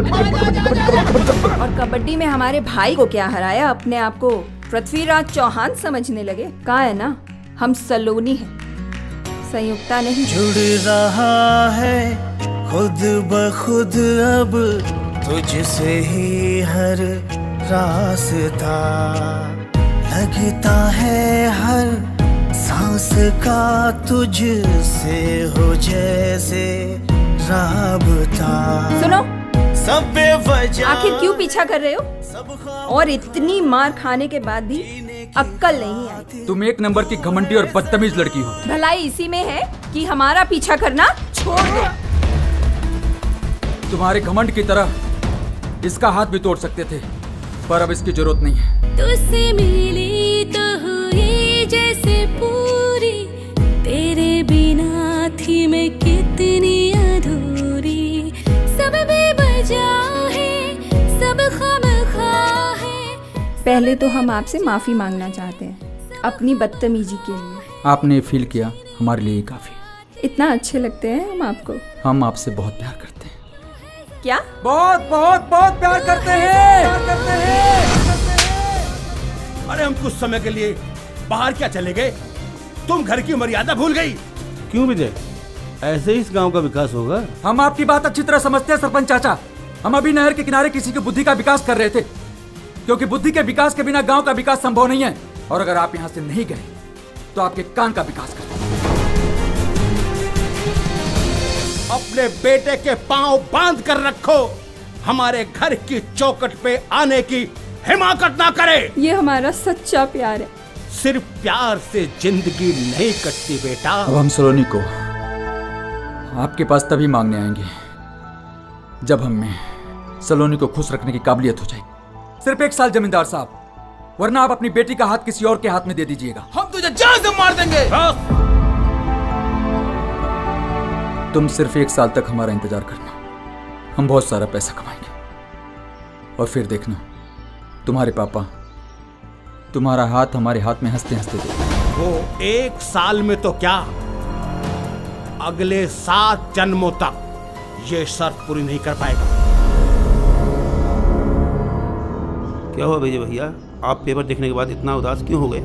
और कबड्डी में हमारे भाई को क्या हराया, अपने आप को पृथ्वीराज चौहान समझने लगे। कहा है ना, हम सलोनी हैं, संयुक्ता नहीं। जुड़ रहा है खुद ब खुद अब तुझसे ही हर रास्ता, लगता है हर सांस का तुझसे हो जैसे राबता। सुनो, सब बेवजह आखिर क्यों पीछा कर रहे हो? और इतनी मार खाने के बाद भी अक्कल नहीं आई। तुम एक नंबर की घमंडी और बदतमीज लड़की हो। भलाई इसी में है कि हमारा पीछा करना छोड़ दो। तुम्हारे घमंड की तरह इसका हाथ भी तोड़ सकते थे, पर अब इसकी जरूरत नहीं है। तुझसे मिली तो हुई जैसे पूरी, तेरे बिना थी मैं कितनी अधूरी। सब बेवजह है, सब खामखा है। पहले तो हम आपसे माफी मांगना चाहते हैं अपनी बदतमीजी के लिए। आपने फील किया, हमारे लिए काफी। इतना अच्छे लगते हैं हम आपको। हम आपसे बहुत प्यार करते हैं। क्या? बहुत बहुत बहुत प्यार करते हैं। अरे हम कुछ समय के लिए बाहर क्या चले गए, तुम घर की मर्यादा भूल गई। क्यों विजय, ऐसे ही इस गांव का विकास होगा? हम आपकी बात अच्छी तरह समझते हैं सरपंच चाचा। हम अभी नहर के किनारे किसी की बुद्धि का विकास कर रहे थे, क्योंकि बुद्धि के विकास के बिना गांव का विकास संभव नहीं है। और अगर आप यहाँ से नहीं गए तो आपके कान का विकास करें। अपने बेटे के पांव बांध कर रखो, हमारे घर की चौखट पे आने की हिमाकत ना करे। ये हमारा सच्चा प्यार है। सिर्फ प्यार से जिंदगी नहीं कटती बेटा। अब हम सलोनी को आपके पास तभी मांगने आएंगे जब हम में सलोनी को खुश रखने की काबिलियत हो जाए। सिर्फ 1 साल जमींदार साहब, वरना आप अपनी बेटी का हाथ किसी और के हाथ में दे दीजिएगा। हम तुझे जान से मार देंगे। तुम सिर्फ 1 साल तक हमारा इंतजार करना, हम बहुत सारा पैसा कमाएंगे। और फिर देखना, तुम्हारे पापा तुम्हारा हाथ हमारे हाथ में हंसते हंसते दे। वो 1 साल में तो क्या, अगले 7 जन्मों तक ये शर्त पूरी नहीं कर पाएगा। क्या हुआ विजय भैया, आप पेपर देखने के बाद इतना उदास क्यों हो गए?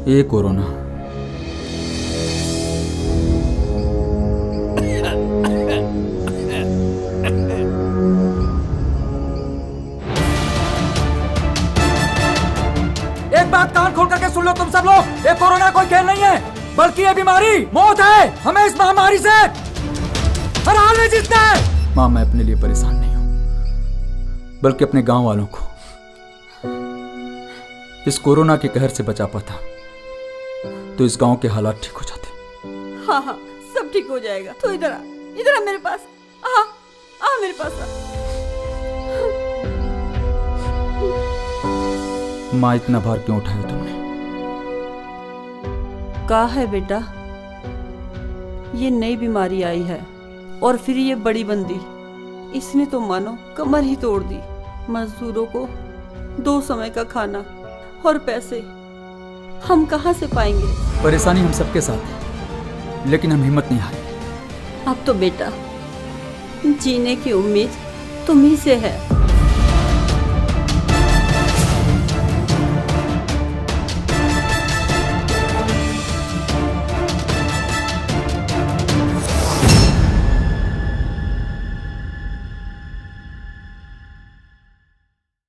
ये कोरोना। एक बात कान खोल करके सुन लो तुम सब लोग, ये कोरोना कोई खेल नहीं है, बल्कि ये बीमारी मौत है। हमें इस महामारी से हर हाल में जीतना है। माँ, मैं अपने लिए परेशान नहीं हूं, बल्कि अपने गांव वालों को इस कोरोना के कहर से बचा पाता तो इस गांव के हालात ठीक हो जाते। हाँ हाँ, सब ठीक हो जाएगा। तो इधर आ मेरे पास। आ मेरे पास आ। माँ, इतना भार क्यों उठाया तुमने? का है बेटा, ये नई बीमारी आई है और फिर ये बड़ी बंदी, इसने तो मानो कमर ही तोड़ दी। मजदूरों को 2 समय का खाना और पैसे हम कहाँ से पाएंगे? परेशानी हम सबके साथ है, लेकिन हम हिम्मत नहीं हारेंगे। अब तो बेटा जीने की उम्मीद तुम्ही से है।